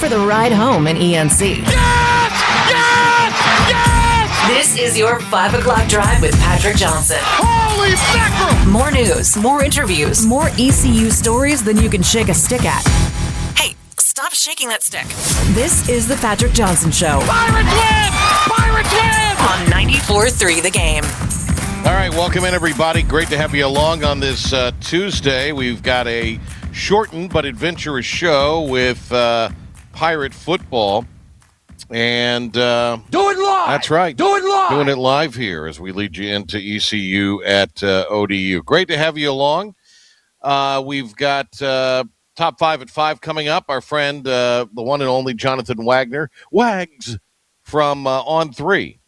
for the ride home in ENC. Yes! Yes! Yes! This is your 5 o'clock drive with Patrick Johnson. Holy mackerel! More news, more interviews, more ECU stories than you can shake a stick at. Hey, stop shaking that stick. This is the Patrick Johnson Show. Pirates win! Pirates win! On 94.3 The Game. All right, welcome in, everybody. Great to have you along on this Tuesday. We've got a shortened but adventurous show with Pirate football. And do it live! That's right. Do it live! Doing it live here as we lead you into ECU at ODU. Great to have you along. We've got Top 5 at 5 coming up. Our friend, the one and only Jonathan Wagner, Wags, from On 3.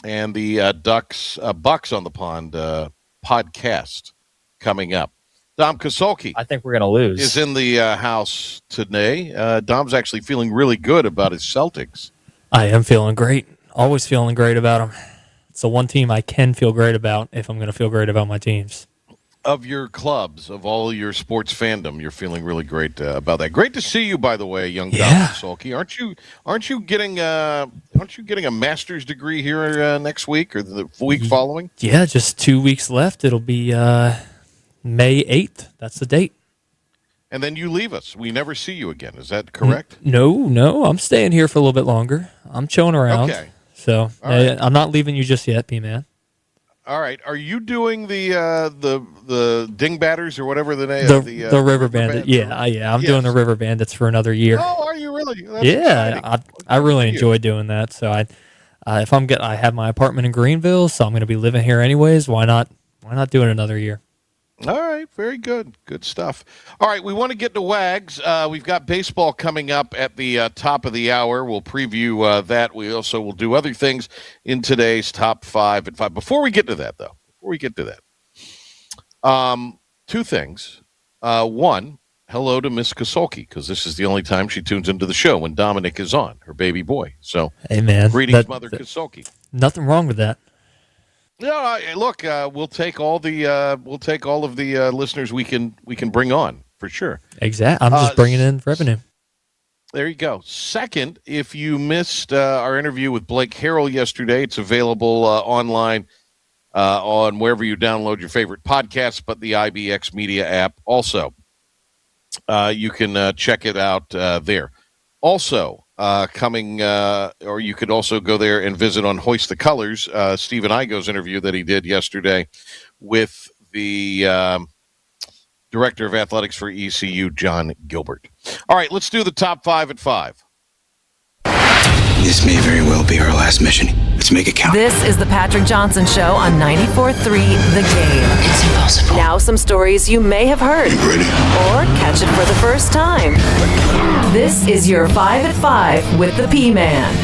And the Bucks on the Pond podcast coming up. Dom Kosolki. I think we're going to lose. Is in the house today. Dom's actually feeling really good about his Celtics. I am feeling great. Always feeling great about them. It's the one team I can feel great about if I'm going to feel great about my teams. Of your clubs, of all your sports fandom, you're feeling really great about that. Great to see you, by the way, young Dom Kosolki. Aren't you getting a master's degree here next week or the week following? Yeah, just 2 weeks left. It'll be May 8th. That's the date. And then you leave us. We never see you again. Is that correct? No. I'm staying here for a little bit longer. I'm chilling around. Okay. So right. I'm not leaving you just yet, P-Man. All right. Are you doing the Dingbatters or whatever the name? The River Bandit. Yeah. I'm doing the River Bandits for another year. Oh, are you really? That's I really enjoy doing that. So I have my apartment in Greenville, so I'm going to be living here anyways. Why not do it another year? All right, very good. Good stuff. All right, we want to get to Wags. We've got baseball coming up at the top of the hour. We'll preview that. We also will do other things in today's Top 5 at 5. Before we get to that, two things. One, hello to Miss Kosolki, because this is the only time she tunes into the show when Dominic is on, her baby boy. So, hey, man, greetings, Mother Kosolki. Nothing wrong with that. No, look, we'll take all of the listeners we can bring on for sure. Exactly. I'm just bringing in revenue. There you go. Second, if you missed our interview with Blake Harrell yesterday, it's available online on wherever you download your favorite podcasts, but the IBX Media app also. You can check it out there. Also, coming, or you could also go there and visit on Hoist the Colors, Stephen Igo's interview that he did yesterday with the Director of Athletics for ECU, John Gilbert. All right, let's do the Top 5 at 5. This may very well be our last mission. Let's make it count. This is the Patrick Johnson Show on 94.3 The Game. It's impossible. Now some stories you may have heard. You ready? Or catch it for the first time. This is your 5 at 5 with the P-Man.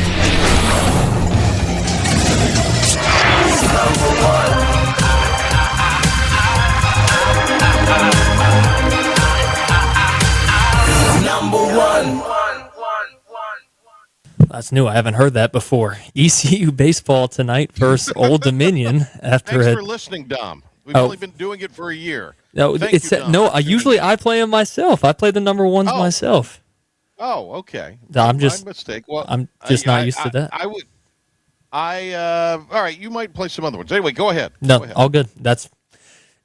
Number one. That's new. I haven't heard that before. ECU baseball tonight versus Old Dominion. Thanks for listening, Dom. We've only been doing it for a year. No, I play them myself. I play the number ones myself. Oh, okay. My mistake. Well, I'm just not used to that. All right, you might play some other ones. Anyway, go ahead. No, all good.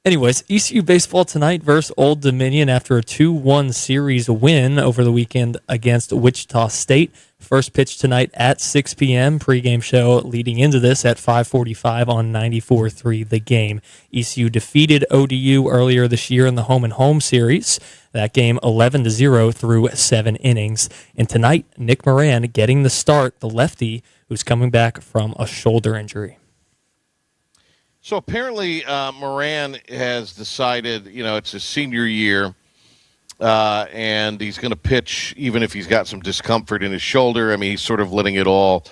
Anyways, ECU baseball tonight versus Old Dominion after a 2-1 series win over the weekend against Wichita State. First pitch tonight at 6 p.m. Pre-game show leading into this at 5:45 on 94.3 The Game. ECU defeated ODU earlier this year in the home-and-home series. That game 11-0 through 7 innings. And tonight, Nick Moran getting the start, the lefty who's coming back from a shoulder injury. So apparently Moran has decided, it's his senior year, and he's going to pitch even if he's got some discomfort in his shoulder. I mean, he's sort of letting it all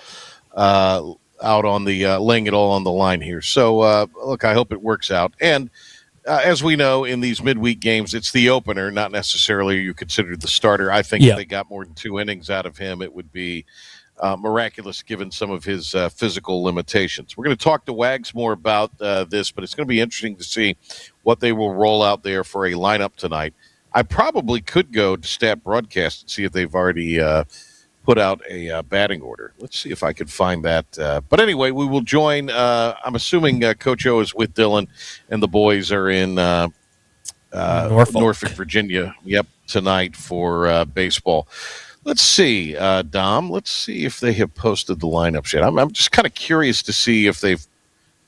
out on the laying it all on the line here. So, look, I hope it works out. And as we know, in these midweek games, it's the opener, not necessarily you consider the starter. I think if they got more than 2 innings out of him, it would be miraculous given some of his physical limitations. We're going to talk to Wags more about this, but it's going to be interesting to see what they will roll out there for a lineup tonight. I probably could go to Stat Broadcast and see if they've already put out a batting order. Let's see if I could find that. But anyway, we will join. I'm assuming Coach O is with Dylan, and the boys are in Norfolk, Virginia. Yep, tonight for baseball. Let's see, Dom. Let's see if they have posted the lineups yet. I'm just kind of curious to see if they've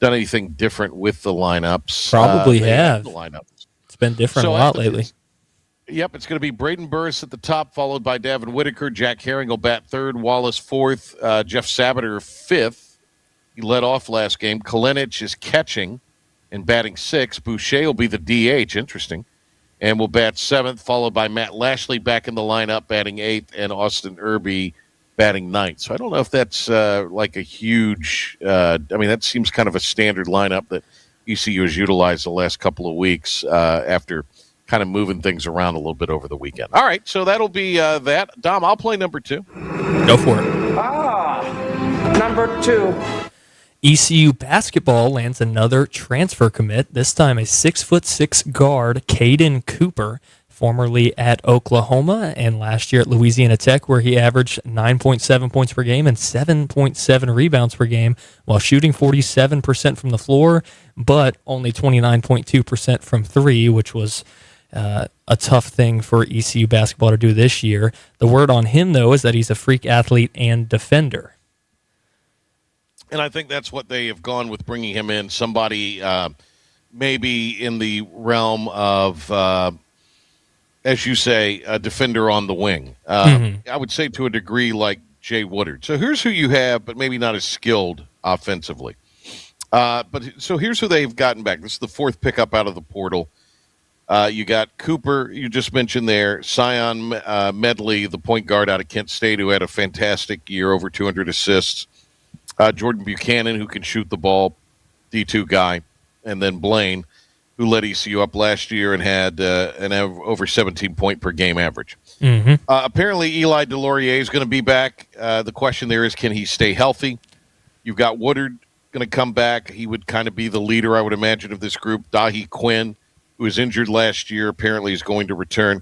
done anything different with the lineups. Probably have. The lineups. It's been different a lot lately. Yep, it's going to be Braden Burris at the top, followed by Davin Whitaker. Jack Herring will bat third. Wallace fourth. Jeff Sabater fifth. He led off last game. Kalinich is catching and batting sixth. Boucher will be the DH. Interesting. And will bat seventh, followed by Matt Lashley back in the lineup, batting eighth, and Austin Irby batting ninth. So I don't know if that's like a huge that seems kind of a standard lineup that ECU has utilized the last couple of weeks after – kind of moving things around a little bit over the weekend. All right, so that'll be that. Dom, I'll play number 2. Go for it. Number 2. ECU basketball lands another transfer commit, this time a 6'6" guard, Caden Cooper, formerly at Oklahoma and last year at Louisiana Tech, where he averaged 9.7 points per game and 7.7 rebounds per game while shooting 47% from the floor, but only 29.2% from three, which was a tough thing for ECU basketball to do this year. The word on him, though, is that he's a freak athlete and defender. And I think that's what they have gone with bringing him in, somebody maybe in the realm of, as you say, a defender on the wing. I would say to a degree like Jay Woodard. So here's who you have, but maybe not as skilled offensively. So here's who they've gotten back. This is the fourth pickup out of the portal. You got Cooper, you just mentioned there, Sion Medley, the point guard out of Kent State, who had a fantastic year, over 200 assists. Jordan Buchanan, who can shoot the ball, D2 guy. And then Blaine, who led ECU up last year and had an over 17-point per game average. Apparently, Eli Delorier is going to be back. The question there is, can he stay healthy? You've got Woodard going to come back. He would kind of be the leader, I would imagine, of this group. Dahi Quinn, who was injured last year, apparently is going to return.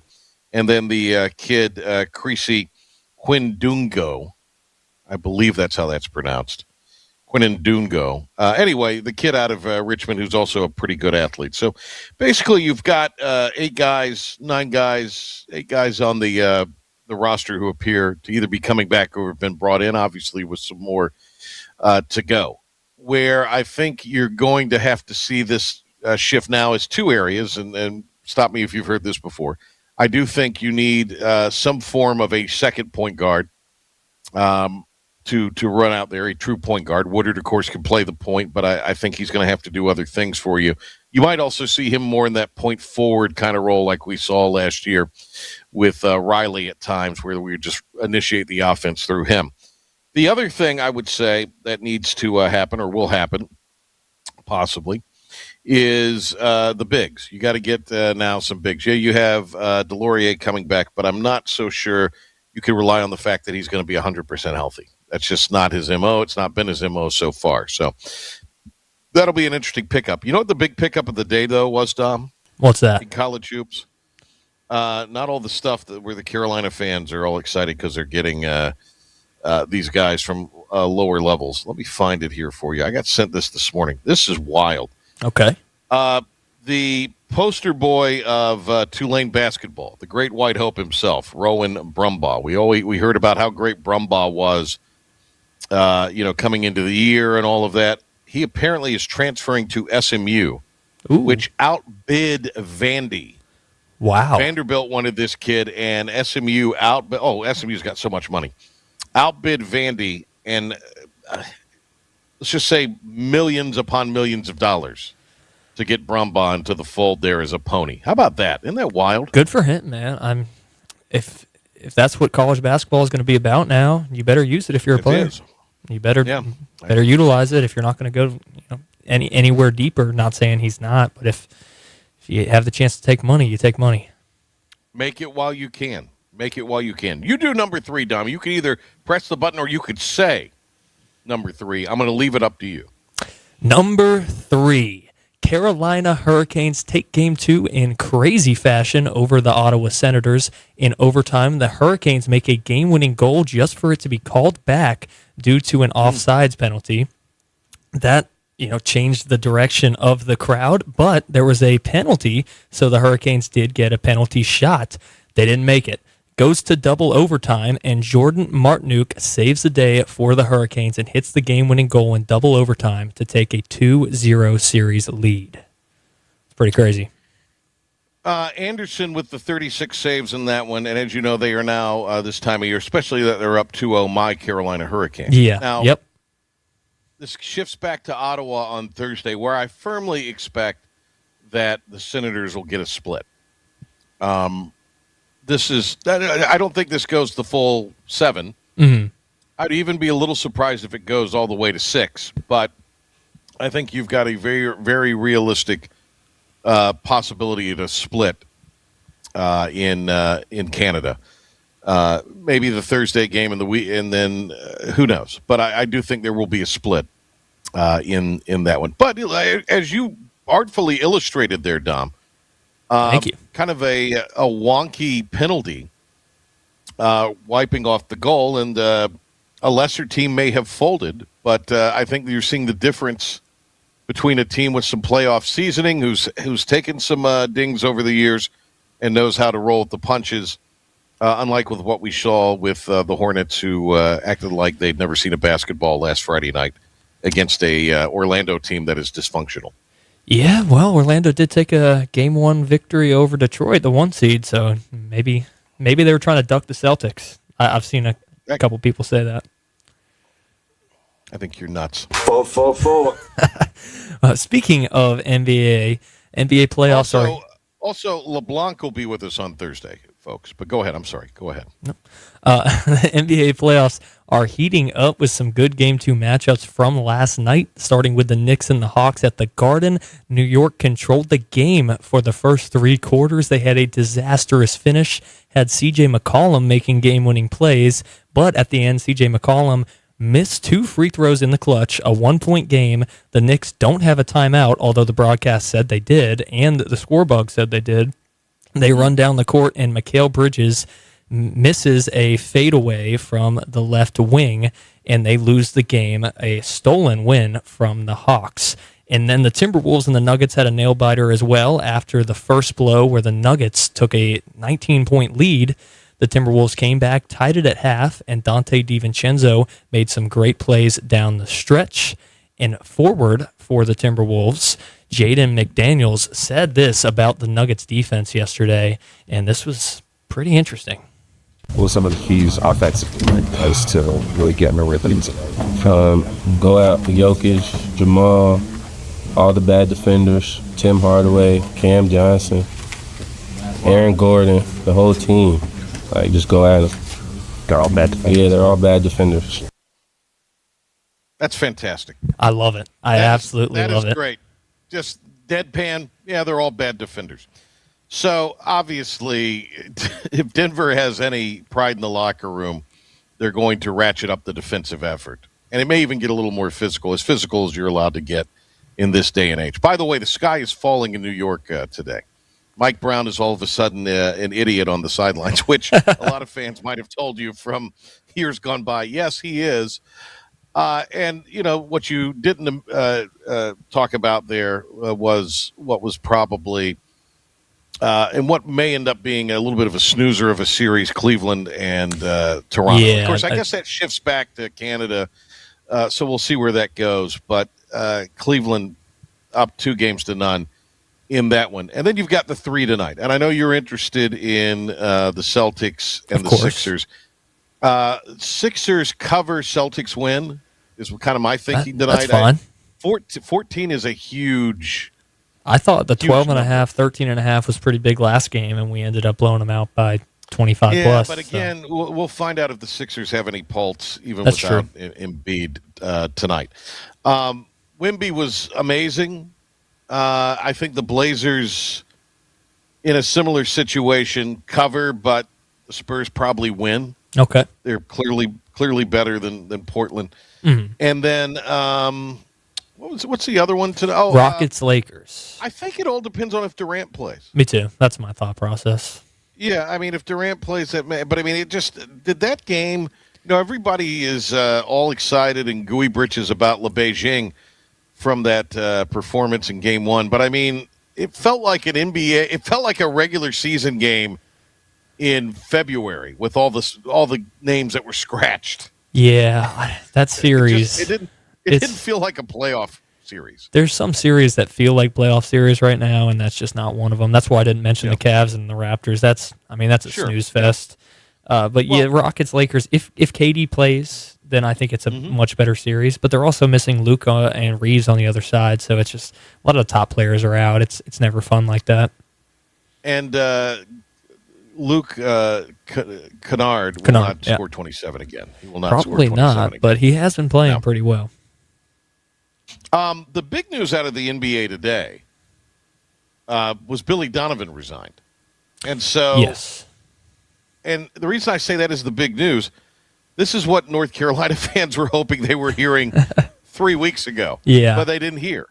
And then the kid, Creasy Quindungo. I believe that's how that's pronounced. Quindungo. Anyway, the kid out of Richmond who's also a pretty good athlete. So basically you've got 8 guys on the roster who appear to either be coming back or have been brought in, obviously with some more to go. Where I think you're going to have to see this shift now is 2 areas, and stop me if you've heard this before. I do think you need some form of a second point guard to run out there, a true point guard. Woodard, of course, can play the point, but I think he's going to have to do other things for you. You might also see him more in that point forward kind of role like we saw last year with Riley at times, where we would just initiate the offense through him. The other thing I would say that needs to happen, or will happen, possibly, is the bigs. You got to get now some bigs. Yeah, you have Delorier coming back, but I'm not so sure you can rely on the fact that he's going to be 100% healthy. That's just not his MO. It's not been his MO so far. So that'll be an interesting pickup. You know what the big pickup of the day, though, was, Dom? What's that? In college hoops. Not all the stuff where the Carolina fans are all excited because they're getting these guys from lower levels. Let me find it here for you. I got sent this morning. This is wild. Okay. The poster boy of Tulane basketball, the great white hope himself, Rowan Brumbaugh. We heard about how great Brumbaugh was, coming into the year and all of that. He apparently is transferring to SMU, which outbid Vandy. Wow. Vanderbilt wanted this kid, and SMU's got so much money. Outbid Vandy, and let's just say millions upon millions of dollars to get Brumbaugh into the fold there as a pony. How about that? Isn't that wild? Good for him, man. If that's what college basketball is going to be about now, you better use it if you're a player. You better utilize it if you're not going to go anywhere deeper. Not saying he's not, but if you have the chance to take money, you take money. Make it while you can. You do number 3, Dom. You can either press the button or you could say number 3. I'm going to leave it up to you. Number 3. Carolina Hurricanes take Game 2 in crazy fashion over the Ottawa Senators. In overtime, the Hurricanes make a game-winning goal just for it to be called back due to an offsides penalty. That changed the direction of the crowd, but there was a penalty, so the Hurricanes did get a penalty shot. They didn't make it. Goes to double overtime, and Jordan Martinook saves the day for the Hurricanes and hits the game-winning goal in double overtime to take a 2-0 series lead. It's pretty crazy. Anderson with the 36 saves in that one, and as you know, they are now, this time of year, especially that they're up 2-0, my Carolina Hurricanes. Yeah, now, yep. This shifts back to Ottawa on Thursday, where I firmly expect that the Senators will get a split. I don't think this goes the full 7. Mm-hmm. I'd even be a little surprised if it goes all the way to 6, but I think you've got a very, very realistic possibility of a split in Canada. Maybe the Thursday game in the week, and then who knows? But I do think there will be a split in that one. But as you artfully illustrated there, Dom, thank you. Kind of a wonky penalty, wiping off the goal, and a lesser team may have folded. But I think you're seeing the difference between a team with some playoff seasoning, who's taken some dings over the years and knows how to roll with the punches. Unlike with what we saw with the Hornets, who acted like they'd never seen a basketball last Friday night against a Orlando team that is dysfunctional. Yeah, well, Orlando did take a Game 1 victory over Detroit, the 1 seed, so maybe they were trying to duck the Celtics. I've seen a couple people say that. I think you're nuts. 4-4-4. Speaking of NBA playoffs are... Also, LeBlanc will be with us on Thursday, folks. But go ahead. I'm sorry. Go ahead. The NBA playoffs are heating up with some good Game 2 matchups from last night, starting with the Knicks and the Hawks at the Garden. New York controlled the game for the first 3 quarters. They had a disastrous finish, had C.J. McCollum making game-winning plays, but at the end, C.J. McCollum missed 2 free throws in the clutch, a 1-point game. The Knicks don't have a timeout, although the broadcast said they did, and the scorebug said they did. They run down the court, and Mikal Bridges misses a fadeaway from the left wing, and they lose the game, a stolen win from the Hawks. And then the Timberwolves and the Nuggets had a nail-biter as well after the first blow where the Nuggets took a 19-point lead. The Timberwolves came back, tied it at half, and Dante DiVincenzo made some great plays down the stretch. And forward for the Timberwolves, Jaden McDaniels said this about the Nuggets defense yesterday, and this was pretty interesting. Well, some of the keys offensively as to really getting a rhythm. Go out with Jokic, Jamal, all the bad defenders, Tim Hardaway, Cam Johnson, Aaron Gordon, the whole team. Like, just go at them. They're all bad defenders. Yeah, they're all bad defenders. That's fantastic. I love it. I absolutely love it. That is great. Just deadpan. Yeah, they're all bad defenders. So, obviously, if Denver has any pride in the locker room, they're going to ratchet up the defensive effort. And it may even get a little more physical as you're allowed to get in this day and age. By the way, the sky is falling in New York today. Mike Brown is all of a sudden an idiot on the sidelines, which a lot of fans might have told you from years gone by. Yes, he is. And, what you didn't talk about there was what was probably and what may end up being a little bit of a snoozer of a series, Cleveland and Toronto. Yeah, of course, I guess that shifts back to Canada, so we'll see where that goes. But Cleveland up 2-0 in that one. And then you've got the 3 tonight. And I know you're interested in the Celtics and the Sixers. Sixers cover, Celtics win is kind of my thinking tonight. That's fine. 14 is a huge... I thought the 12.5, 13.5 was pretty big last game, and we ended up blowing them out by 25 plus. But again, we'll find out if the Sixers have any pulse, even That's without true. Embiid tonight. Wemby was amazing. I think the Blazers, in a similar situation, cover, but the Spurs probably win. Okay. They're clearly better than Portland. Mm-hmm. And then What's the other one today? Oh, Rockets, Lakers. I think it all depends on if Durant plays. Me too. That's my thought process. Yeah, I mean, if Durant plays that, but I mean, it just did that game. Everybody is all excited and gooey britches about Beijing from that performance in Game 1. But I mean, it felt like an NBA. It felt like a regular season game in February with all the names that were scratched. Yeah, that series. It didn't feel like a playoff series. There's some series that feel like playoff series right now, and that's just not one of them. That's why I didn't mention the Cavs and the Raptors. That's a snooze fest. But Rockets, Lakers. If KD plays, then I think it's a much better series. But they're also missing Luka and Reeves on the other side, so it's just a lot of the top players are out. It's never fun like that. And Luke Kennard will not score 27 again. He will not probably score 27 not, again. but he has been playing pretty well. The big news out of the NBA today was Billy Donovan resigned. And so, yes. And the reason I say that is the big news. This is what North Carolina fans were hoping they were hearing 3 weeks ago. Yeah. But they didn't hear.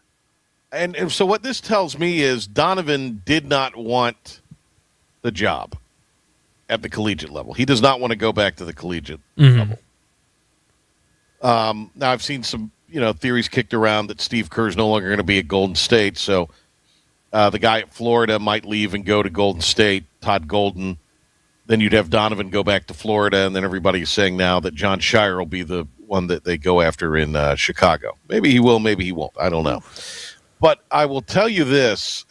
And so what this tells me is Donovan did not want the job at the collegiate level. He does not want to go back to the collegiate level. Now, I've seen some theories kicked around that Steve Kerr is no longer going to be at Golden State, so the guy at Florida might leave and go to Golden State, Todd Golden. Then you'd have Donovan go back to Florida, and then everybody is saying now that John Shire will be the one that they go after in Chicago. Maybe he will, maybe he won't. I don't know. But I will tell you this.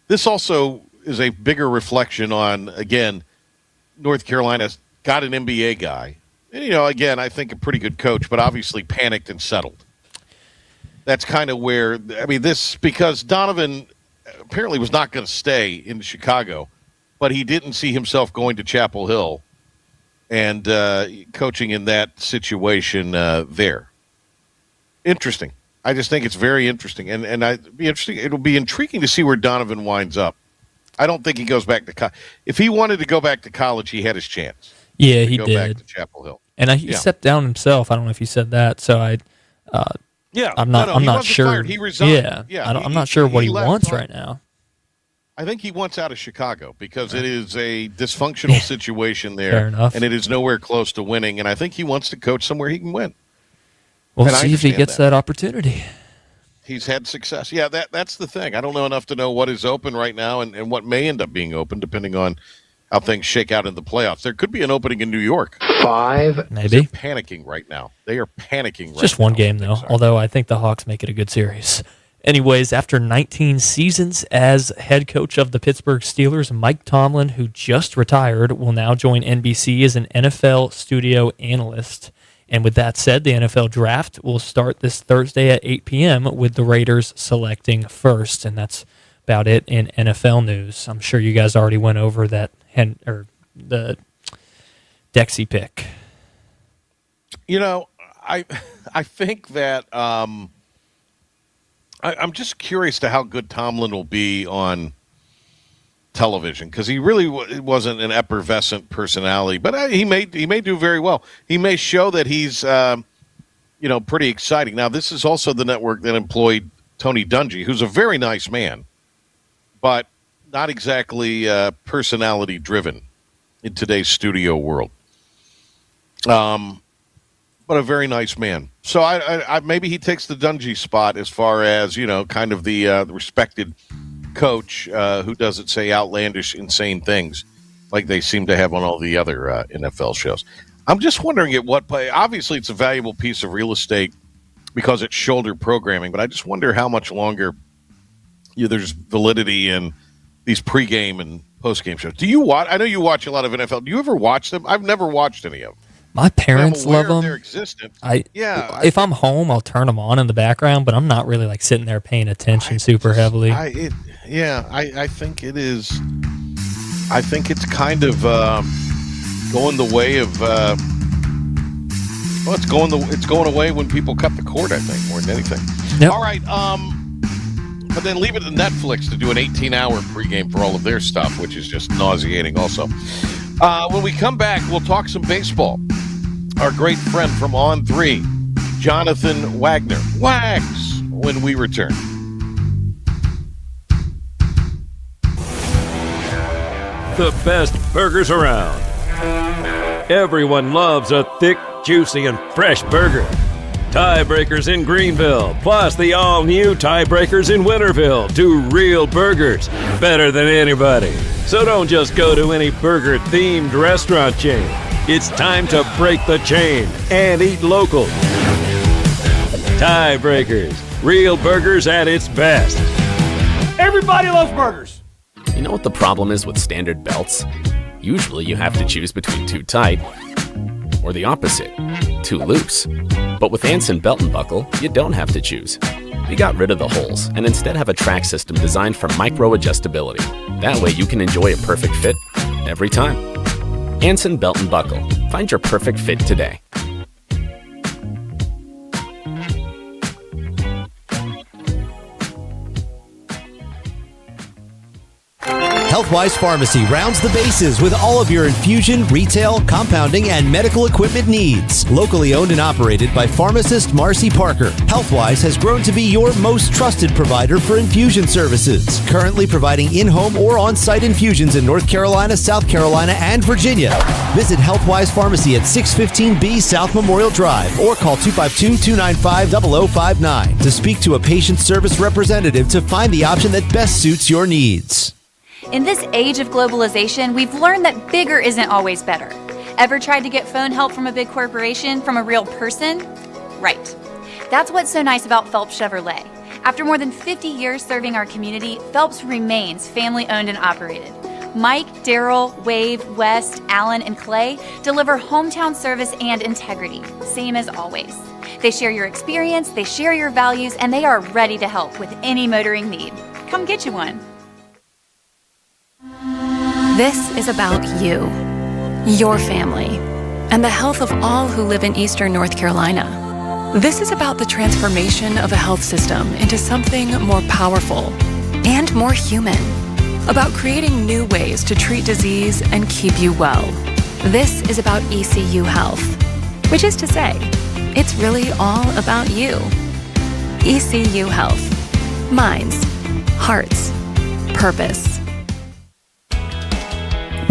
This also is a bigger reflection on, again, North Carolina's got an NBA guy. And, again, I think a pretty good coach, but obviously panicked and settled. That's kind of where, because Donovan apparently was not going to stay in Chicago, but he didn't see himself going to Chapel Hill and coaching in that situation there. Interesting. I just think it's very interesting. And it'll be intriguing to see where Donovan winds up. I don't think he goes back to college. If he wanted to go back to college, he had his chance. Yeah, he did. Go back to Chapel Hill. And he stepped down himself. I don't know if he said that. So I'm not sure. Fired. He resigned. I'm not sure what he wants right now. I think he wants out of Chicago because it is a dysfunctional situation there. Fair enough. And it is nowhere close to winning. And I think he wants to coach somewhere he can win. We'll see if he gets that opportunity. He's had success. Yeah, that's the thing. I don't know enough to know what is open right now and what may end up being open depending on how things shake out in the playoffs. There could be an opening in New York. 5. Maybe. They're panicking right now. They are panicking right now. Just one game, though, although I think the Hawks make it a good series. Anyways, after 19 seasons as head coach of the Pittsburgh Steelers, Mike Tomlin, who just retired, will now join NBC as an NFL studio analyst. And with that said, the NFL draft will start this Thursday at 8 p.m. with the Raiders selecting first. And that's about it in NFL news. I'm sure you guys already went over that the Dexy pick. I think that I'm just curious to how good Tomlin will be on television because he really wasn't an effervescent personality, but he may do very well. He may show that he's pretty exciting. Now, this is also the network that employed Tony Dungy, who's a very nice man, but not exactly personality driven in today's studio world. But a very nice man. So I maybe he takes the Dungy spot as far as kind of the respected coach who doesn't say outlandish, insane things like they seem to have on all the other NFL shows. I'm just wondering at what point. Obviously, it's a valuable piece of real estate because it's shoulder programming, but I just wonder how much longer there's validity in these pregame and postgame shows. Do you watch? I know you watch a lot of NFL. Do you ever watch them? I've never watched any of them. My parents love them. Their existence. If I'm home, I'll turn them on in the background, but I'm not really like sitting there paying attention super heavily. I think it is. I think it's kind of going the way of. It's going away when people cut the cord. I think more than anything. Yep. All right. But then leave it to Netflix to do an 18-hour pregame for all of their stuff, which is just nauseating. Also, when we come back, we'll talk some baseball. Our great friend from On3, Jonathan Wagner. Wags, when we return. The best burgers around. Everyone loves a thick, juicy, and fresh burger. Tiebreakers in Greenville, plus the all-new Tiebreakers in Winterville. Two real burgers, better than anybody. So don't just go to any burger-themed restaurant chain. It's time to break the chain and eat local. Tiebreakers, real burgers at its best. Everybody loves burgers. You know what the problem is with standard belts? Usually you have to choose between too tight or the opposite, too loose. But with Anson Belt and Buckle, you don't have to choose. We got rid of the holes and instead have a track system designed for micro-adjustability. That way you can enjoy a perfect fit every time. Anson Belt and Buckle. Find your perfect fit today. Healthwise Pharmacy rounds the bases with all of your infusion, retail, compounding, and medical equipment needs. Locally owned and operated by pharmacist Marcy Parker, Healthwise has grown to be your most trusted provider for infusion services. Currently providing in-home or on-site infusions in North Carolina, South Carolina, and Virginia. Visit Healthwise Pharmacy at 615B South Memorial Drive or call 252-295-0059 to speak to a patient service representative to find the option that best suits your needs. In this age of globalization, we've learned that bigger isn't always better. Ever tried to get phone help from a big corporation from a real person? Right. That's what's so nice about Phelps Chevrolet. After more than 50 years serving our community, Phelps remains family-owned and operated. Mike, Daryl, Wave, West, Allen, and Clay deliver hometown service and integrity, same as always. They share your experience, they share your values, and they are ready to help with any motoring need. Come get you one. This is about you, your family, and the health of all who live in Eastern North Carolina. This is about the transformation of a health system into something more powerful and more human, about creating new ways to treat disease and keep you well. This is about ECU Health, which is to say, it's really all about you. ECU Health. Minds, hearts, purpose.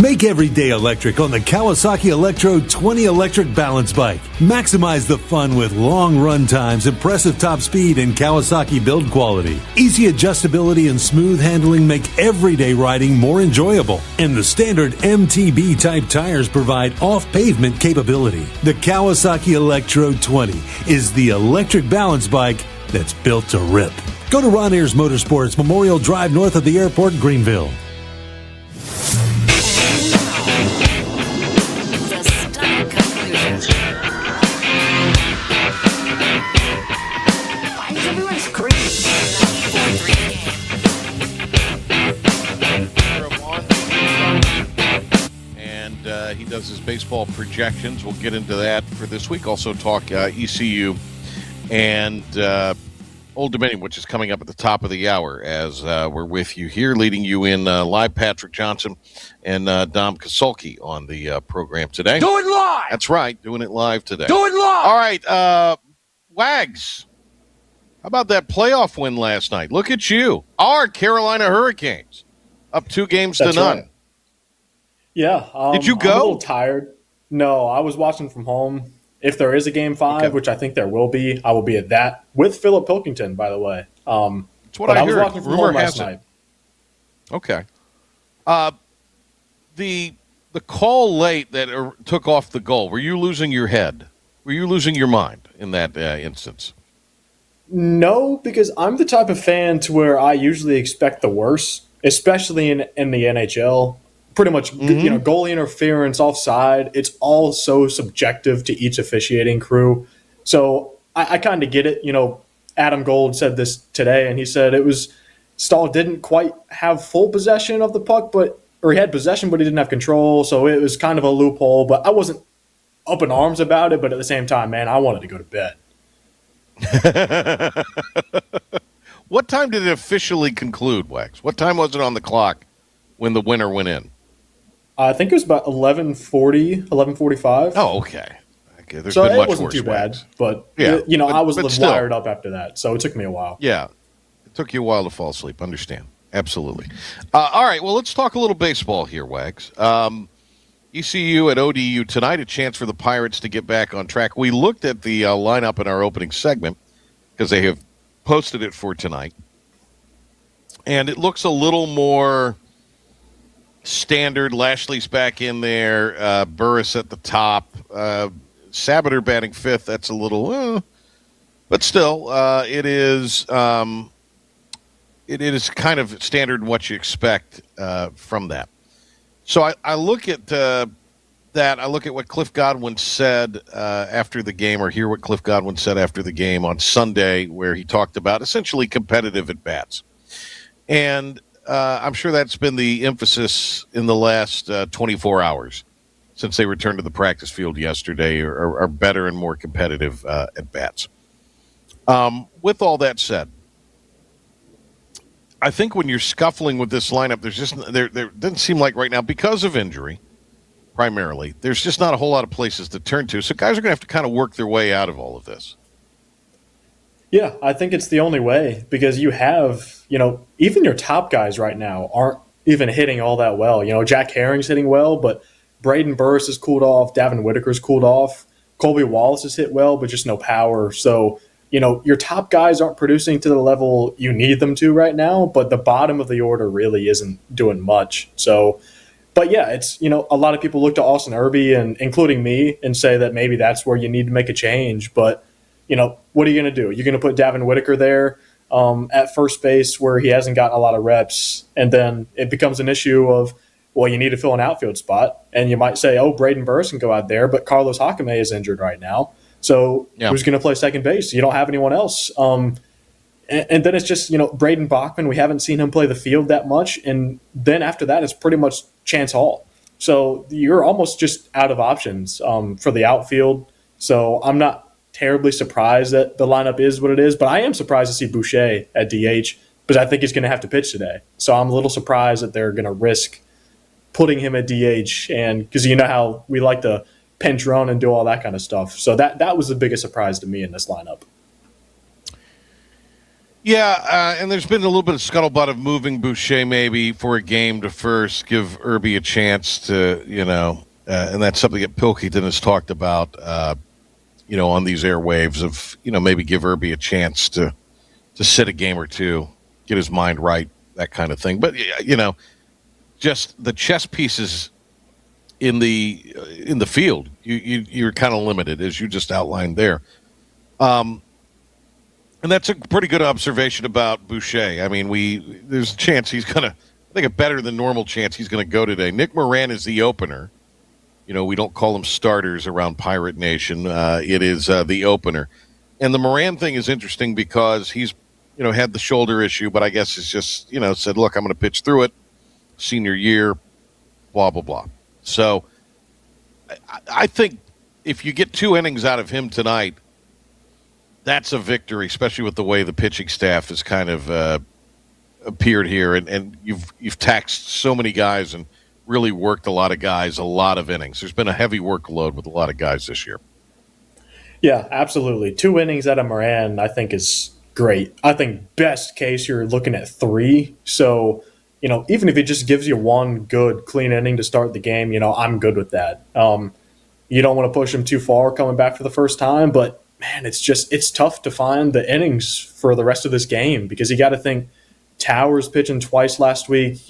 Make every day electric on the Kawasaki Electro 20 electric balance bike. Maximize the fun with long run times, impressive top speed, and Kawasaki build quality. Easy adjustability and smooth handling make everyday riding more enjoyable. And the standard MTB type tires provide off-pavement capability. The Kawasaki Electro 20 is the electric balance bike that's built to rip. Go to Ron Ayers Motorsports, Memorial Drive north of the airport, Greenville. He does his baseball projections. We'll get into that for this week. Also talk ECU and Old Dominion, which is coming up at the top of the hour as we're with you here, leading you in live. Patrick Johnson and Dom Kasulki on the program today. Do it live! That's right, doing it live today. Do it live! All right, Wags, how about that playoff win last night? Look at you. Our Carolina Hurricanes up 2 games to none. Right. Yeah. Did you go? I'm a little tired. No, I was watching from home. If there is a game 5, which I think there will be, I will be at that with Philip Pilkington, by the way. That's what I was heard. watching from home last night. Okay. The call late that took off the goal, were you losing your head? Were you losing your mind in that instance? No, because I'm the type of fan to where I usually expect the worst, especially in the NHL. Pretty much, goalie interference, offside, it's all so subjective to each officiating crew. So I kind of get it. Adam Gold said this today, and he said it was Stahl didn't quite have full possession of the puck, or he had possession, but he didn't have control. So it was kind of a loophole, but I wasn't up in arms about it. But at the same time, man, I wanted to go to bed. What time did it officially conclude, Wax? What time was it on the clock when the winner went in? I think it was about 11:40, 11:45. Oh, okay. There's So been it much wasn't worse. too bad, Wags. but Yeah, I was but still. wired up after that, so it took me a while. Yeah, it took you a while to fall asleep. Understand? Absolutely. All right, well, let's talk a little baseball here, Wags. ECU at ODU tonight, a chance for the Pirates to get back on track. We looked at the lineup in our opening segment because they have posted it for tonight, and it looks a little more standard. Lashley's back in there, Burris at the top, Sabater batting fifth. That's a little, but still, it is kind of standard in what you expect from that. So I look at that. I look at what Cliff Godwin said after the game, or hear what Cliff Godwin said after the game on Sunday, where he talked about essentially competitive at-bats. And I'm sure that's been the emphasis in the last 24 hours since they returned to the practice field yesterday, are better and more competitive at-bats. With all that said, I think when you're scuffling with this lineup, there's just there doesn't seem like right now, because of injury, primarily, there's just not a whole lot of places to turn to. So guys are going to have to kind of work their way out of all of this. Yeah, I think it's the only way, because you have, even your top guys right now aren't even hitting all that well. Jack Herring's hitting well, but Braden Burris has cooled off. Davin Whitaker's cooled off. Colby Wallace has hit well, but just no power. So, your top guys aren't producing to the level you need them to right now, but the bottom of the order really isn't doing much. So, but yeah, it's, a lot of people look to Austin Irby, and including me, and say that maybe that's where you need to make a change. But, what are you going to do? You're going to put Davin Whitaker there at first base where he hasn't gotten a lot of reps. And then it becomes an issue of, well, you need to fill an outfield spot. And you might say, oh, Braden Burris can go out there, but Carlos Jacome is injured right now. So who's going to play second base? You don't have anyone else. And then it's just, Braden Bachman, we haven't seen him play the field that much. And then after that, it's pretty much Chance Hall. So you're almost just out of options for the outfield. So I'm not terribly surprised that the lineup is what it is, but I am surprised to see Boucher at DH, because I think he's going to have to pitch today. So I'm a little surprised that they're going to risk putting him at DH, and because you know how we like to pinch run and do all that kind of stuff. So that was the biggest surprise to me in this lineup. Yeah, and there's been a little bit of scuttlebutt of moving Boucher maybe for a game to first give Irby a chance to, and that's something that Pilkington has talked about, on these airwaves of, maybe give Irby a chance to sit a game or two, get his mind right, that kind of thing. But, just the chess pieces in the field, you're kind of limited, as you just outlined there. And that's a pretty good observation about Boucher. I mean, there's a chance he's going to, I think a better than normal chance he's going to go today. Nick Moran is the opener. We don't call them starters around Pirate Nation. It is the opener. And the Moran thing is interesting because he's, had the shoulder issue, but I guess it's just, said, look, I'm going to pitch through it. Senior year, blah, blah, blah. So I think if you get 2 innings out of him tonight, that's a victory, especially with the way the pitching staff has kind of appeared here. And you've taxed so many guys and really worked a lot of guys, a lot of innings. There's been a heavy workload with a lot of guys this year. Yeah, absolutely. 2 innings out of Moran, I think, is great. I think best case, you're looking at 3. So, even if it just gives you 1 good, clean inning to start the game, I'm good with that. You don't want to push him too far coming back for the first time, but, man, it's tough to find the innings for the rest of this game, because you got to think Towers pitching twice last week,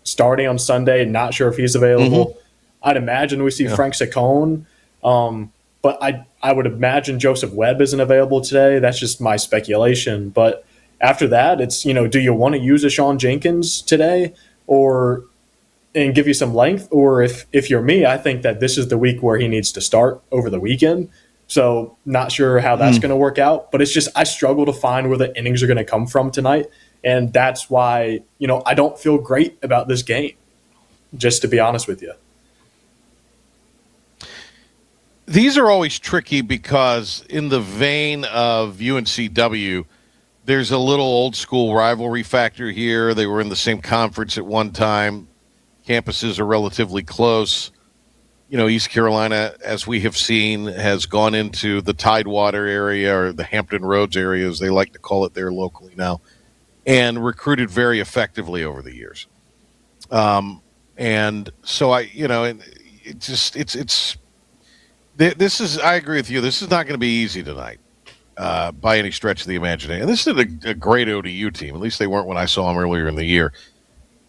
starting on Sunday, not sure if he's available. Mm-hmm. I'd imagine we see Frank Saccone, but I would imagine Joseph Webb isn't available today. That's just my speculation. But after that, it's, do you want to use a Sean Jenkins today and give you some length? Or if you're me, I think that this is the week where he needs to start over the weekend. So not sure how that's going to work out. But it's just I struggle to find where the innings are going to come from tonight. And that's why, I don't feel great about this game, just to be honest with you. These are always tricky because in the vein of UNCW, there's a little old school rivalry factor here. They were in the same conference at one time. Campuses are relatively close. East Carolina, as we have seen, has gone into the Tidewater area or the Hampton Roads area, as they like to call it there locally now, and recruited very effectively over the years. And so this is, I agree with you. This is not going to be easy tonight, by any stretch of the imagination. And this is a great ODU team. At least they weren't when I saw them earlier in the year.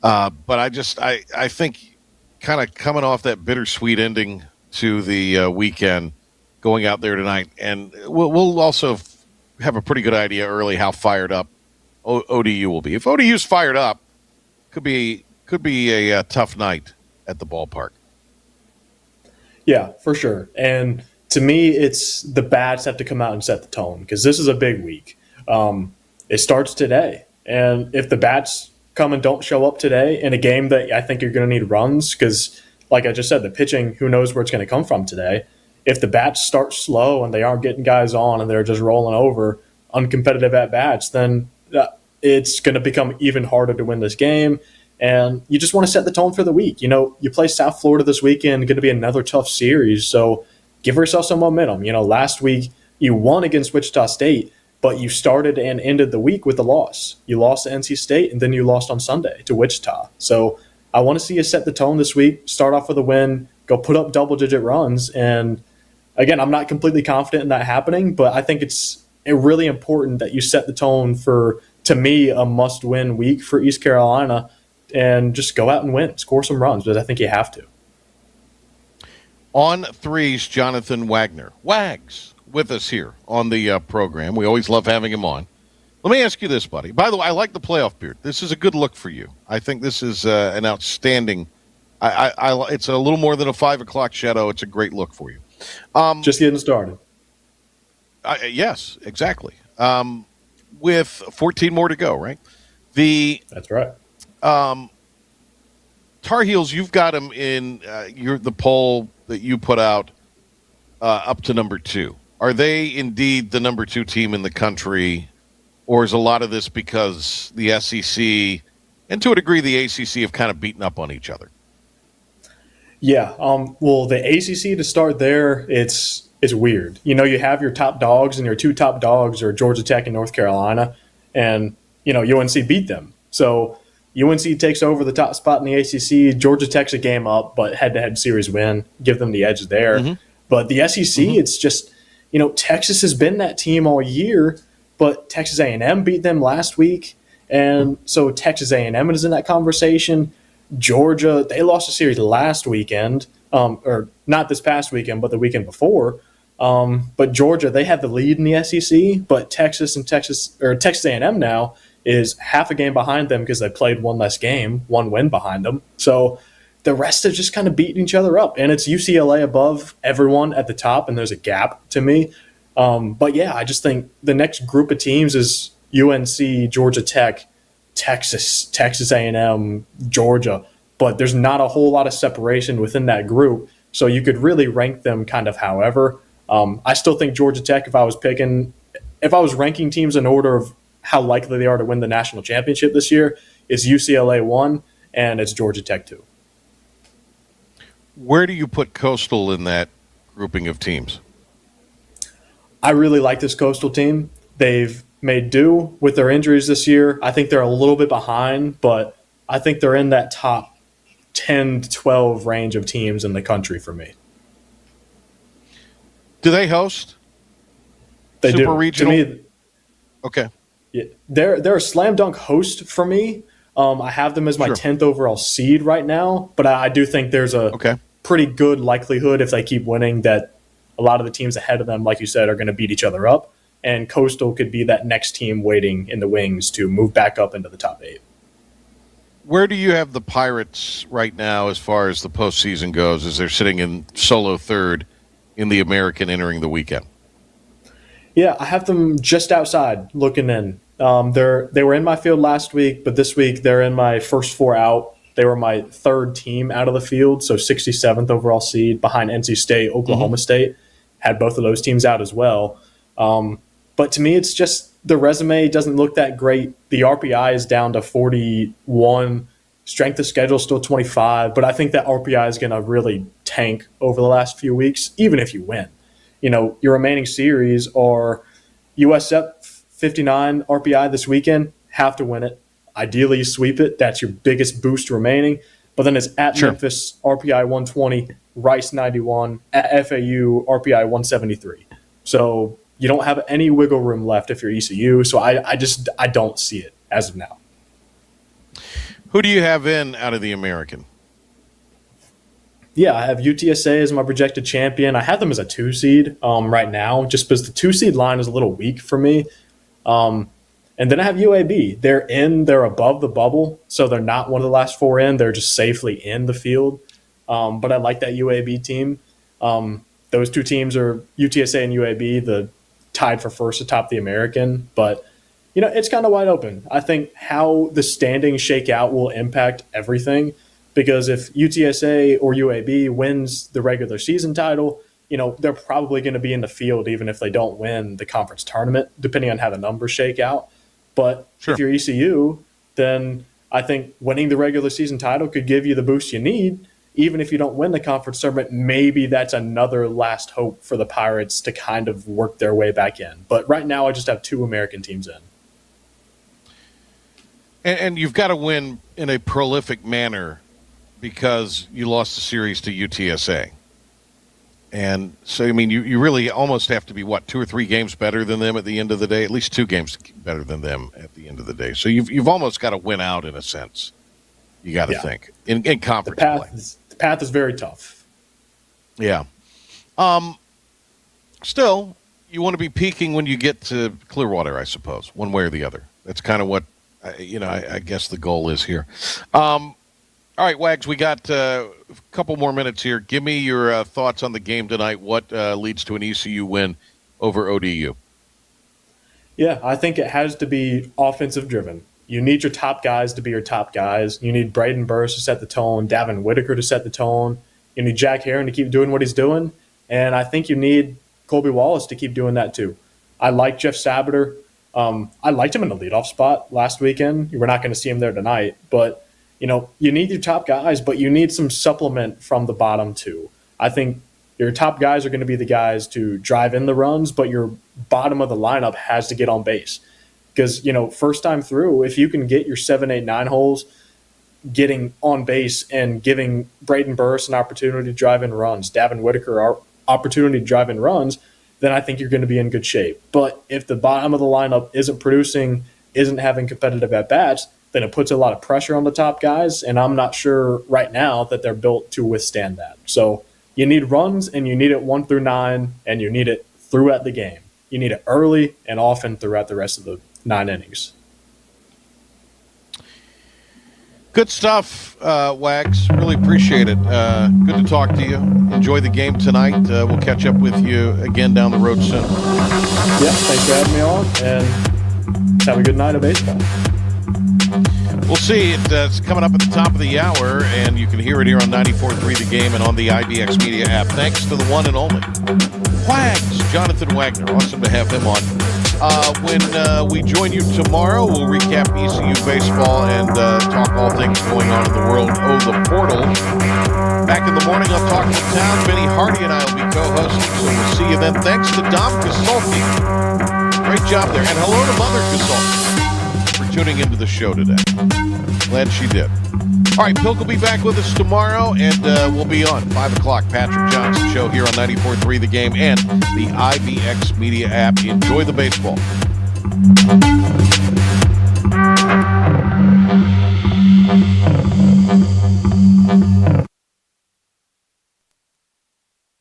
But I think kind of coming off that bittersweet ending to the weekend, going out there tonight, and we'll also have a pretty good idea early how fired up ODU will be. If ODU's fired up, could be a tough night at the ballpark. Yeah, for sure. And to me, it's the bats have to come out and set the tone because this is a big week. It starts today. And if the bats come and don't show up today in a game that I think you're going to need runs, because like I just said, the pitching, who knows where it's going to come from today. If the bats start slow and they aren't getting guys on and they're just rolling over uncompetitive at bats, then it's going to become even harder to win this game. And you just want to set the tone for the week. You play South Florida this weekend, going to be another tough series. So give yourself some momentum. Last week you won against Wichita State, but you started and ended the week with a loss. You lost to NC State, and then you lost on Sunday to Wichita. So I want to see you set the tone this week, start off with a win, go put up double-digit runs. And again, I'm not completely confident in that happening, but I think it's really important that you set the tone for, to me, a must-win week for East Carolina, and just go out and win, score some runs, but I think you have to. On threes, Jonathan Wagner. Wags with us here on the program. We always love having him on. Let me ask you this, buddy. By the way, I like the playoff beard. This is a good look for you. I think this is an outstanding. It's a little more than a 5 o'clock shadow. It's a great look for you. Just getting started. Yes, exactly. With 14 more to go, right? That's right. Tar Heels, you've got them in the poll that you put out up to number 2. Are they indeed the number 2 team in the country, or is a lot of this because the SEC and to a degree the ACC have kind of beaten up on each other? Yeah. Well, the ACC, to start there, it's weird. You have your top dogs, and your 2 top dogs are Georgia Tech and North Carolina, and UNC beat them. So UNC takes over the top spot in the ACC. Georgia Tech's a game up, but head-to-head series win, give them the edge there. Mm-hmm. But the SEC, it's just, Texas has been that team all year, but Texas A&M beat them last week, and so Texas A&M is in that conversation. Georgia, they lost a series last weekend, or not this past weekend, but the weekend before. But Georgia, they have the lead in the SEC, but Texas A&M now is half a game behind them because they played one less game, 1 win behind them. So the rest are just kind of beating each other up. And it's UCLA above everyone at the top, and there's a gap to me. But yeah, I just think the next group of teams is UNC, Georgia Tech, Texas A&M, Georgia. But there's not a whole lot of separation within that group. So you could really rank them kind of however. I still think Georgia Tech, if I was ranking teams in order of how likely they are to win the national championship this year, is UCLA 1 and it's Georgia Tech 2. Where do you put Coastal in that grouping of teams? I really like this Coastal team. They've made do with their injuries this year. I think they're a little bit behind, but I think they're in that top 10 to 12 range of teams in the country for me. Do they host? They Super do. Regional? To me, okay. Yeah, they're a slam dunk host for me. I have them as my 10th overall seed right now, but I do think there's a pretty good likelihood if they keep winning that a lot of the teams ahead of them, like you said, are going to beat each other up, and Coastal could be that next team waiting in the wings to move back up into the top 8. Where do you have the Pirates right now as far as the postseason goes, as they're sitting in solo third in the American entering the weekend? Yeah, I have them just outside looking in. They were in my field last week, but this week they're in my first 4 out. They were my 3rd team out of the field, so 67th overall seed behind NC State, Oklahoma State. Had both of those teams out as well. But to me, it's just the resume doesn't look that great. The RPI is down to 41. Strength of schedule still 25, but I think that RPI is going to really tank over the last few weeks, even if you win. Your remaining series are USF 59 RPI this weekend, have to win it. Ideally, you sweep it. That's your biggest boost remaining. But then it's at Memphis, RPI 120, Rice 91, at FAU, RPI 173. So you don't have any wiggle room left if you're ECU. So I don't see it as of now. Who do you have in out of the American? Yeah, I have UTSA as my projected champion. I have them as a 2 seed right now, just because the 2 seed line is a little weak for me. And then I have UAB. They're above the bubble, so they're not one of the last 4 in. They're just safely in the field. But I like that UAB team. Those 2 teams are UTSA and UAB, the tied for first atop the American. But it's kind of wide open. I think how the standings shake out will impact everything, because if UTSA or UAB wins the regular season title, they're probably going to be in the field even if they don't win the conference tournament, depending on how the numbers shake out. But if you're ECU, then I think winning the regular season title could give you the boost you need. Even if you don't win the conference tournament, maybe that's another last hope for the Pirates to kind of work their way back in. But right now I just have 2 American teams in. And you've got to win in a prolific manner because you lost the series to UTSA. And so, you really almost have to be, 2 or 3 games better than them at the end of the day? At least 2 games better than them at the end of the day. So you've almost got to win out in a sense. You got to think. In conference play. The path is very tough. Yeah. Still, you want to be peaking when you get to Clearwater, I suppose, one way or the other. That's kind of what, I guess the goal is here. All right, Wags, we got a couple more minutes here. Give me your thoughts on the game tonight. What leads to an ECU win over ODU? Yeah, I think it has to be offensive driven. You need your top guys to be your top guys. You need Braden Burris to set the tone, Davin Whitaker to set the tone. You need Jack Heron to keep doing what he's doing. And I think you need Colby Wallace to keep doing that too. I like Jeff Sabater. I liked him in the leadoff spot last weekend. We're not going to see him there tonight. But, you need your top guys, but you need some supplement from the bottom too. I think your top guys are going to be the guys to drive in the runs, but your bottom of the lineup has to get on base. Because, first time through, if you can get your 7, 8, 9 holes getting on base and giving Braden Burris an opportunity to drive in runs, Davin Whitaker an opportunity to drive in runs, then I think you're going to be in good shape. But if the bottom of the lineup isn't producing, isn't having competitive at-bats, then it puts a lot of pressure on the top guys, and I'm not sure right now that they're built to withstand that. So you need runs, and you need it 1 through 9, and you need it throughout the game. You need it early and often throughout the rest of the 9 innings. Good stuff, Wags. Really appreciate it. Good to talk to you. Enjoy the game tonight. We'll catch up with you again down the road soon. Yeah, thanks for having me on, and let's have a good night of baseball. We'll see. It's coming up at the top of the hour, and you can hear it here on 94.3 The Game and on the IBX Media app. Thanks to the one and only Wags, Jonathan Wagner. Awesome to have him on. When we join you tomorrow, we'll recap ECU baseball and talk all things going on in the world of the portal. Back in the morning, I'm talking to town. Benny Hardy and I will be co-hosting, so we'll see you then. Thanks to Dom Casalti. Great job there. And hello to Mother Casalti for tuning into the show today. Glad she did. All right, Pilk will be back with us tomorrow, and we'll be on 5 o'clock. Patrick Johnson Show here on 94.3 The Game and the IBX Media app. Enjoy the baseball.